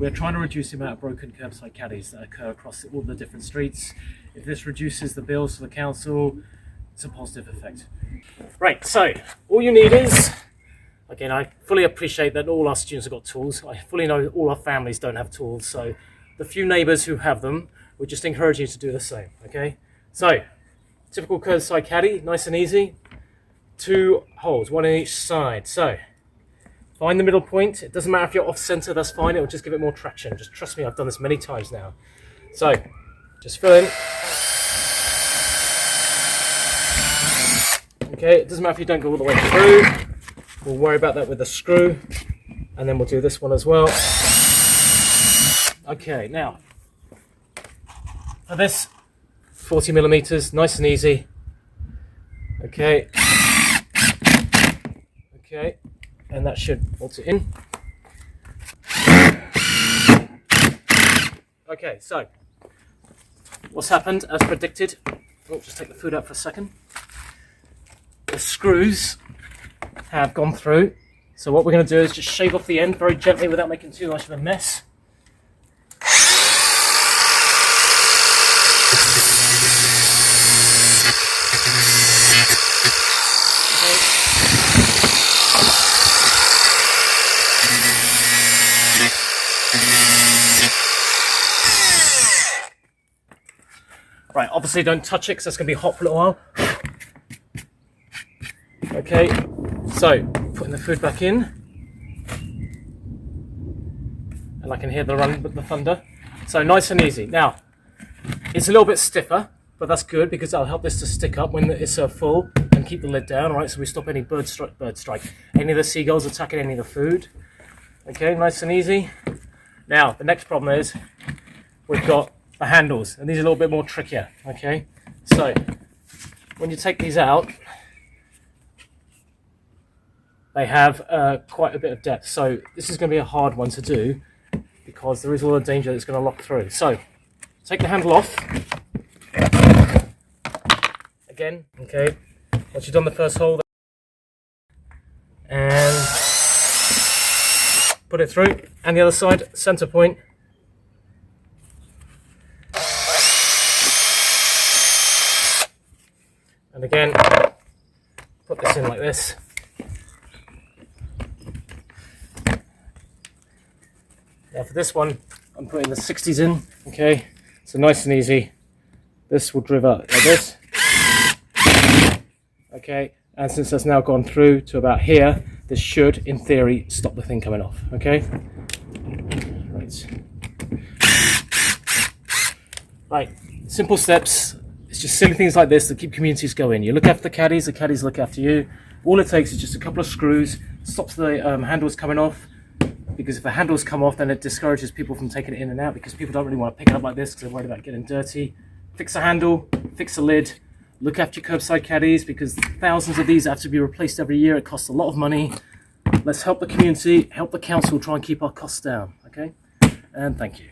We're trying to reduce the amount of broken curbside caddies that occur across all the different streets. If this reduces the bills for the council, it's a positive effect. Right, so all you need is, again, I fully appreciate that all our students have got tools. I fully know all our families don't have tools, so the few neighbours who have them, we just encourage you to do the same, okay? So, typical curbside caddy, nice and easy. 2 holes, 1 in each side. So, find the middle point. It doesn't matter if you're off centre, that's fine. It will just give it more traction. Just trust me, I've done this many times now. So, just fill in. Okay, it doesn't matter if you don't go all the way through. We'll worry about that with the screw. And then we'll do this one as well. Okay, now, for this, 40 millimeters, nice and easy. Okay. Okay, and that should bolt it in. Okay, so what's happened as predicted? Oh, just take the food out for a second. The screws have gone through. So what we're going to do is just shave off the end very gently without making too much of a mess. Right, obviously don't touch it because that's going to be hot for a little while. Okay, so putting the food back in. And I can hear the run with the thunder. So nice and easy. Now, it's a little bit stiffer, but that's good because that'll help this to stick up when it's full and keep the lid down, right? So we stop any bird strike, any of the seagulls attacking any of the food. Okay, nice and easy. Now, the next problem is we've got the handles, and these are a little bit more trickier, okay? So, when you take these out, they have quite a bit of depth. So, this is going to be a hard one to do because there is a lot of danger that it's going to lock through. So, take the handle off. Again, okay? Once you've done the first hole, and put it through, and the other side, center point. And again, put this in like this. Now for this one, I'm putting the 60s in, okay? So nice and easy. This will drive out like this. Okay, and since that's now gone through to about here, this should, in theory, stop the thing coming off, okay? Right. Right, simple steps. It's just silly things like this that keep communities going. You look after the caddies look after you. All it takes is just a couple of screws, stops the handles coming off, because if the handles come off, then it discourages people from taking it in and out because people don't really want to pick it up like this because they're worried about getting dirty. Fix the handle, fix the lid, look after your curbside caddies because thousands of these have to be replaced every year. It costs a lot of money. Let's help the community, help the council try and keep our costs down, okay? And thank you.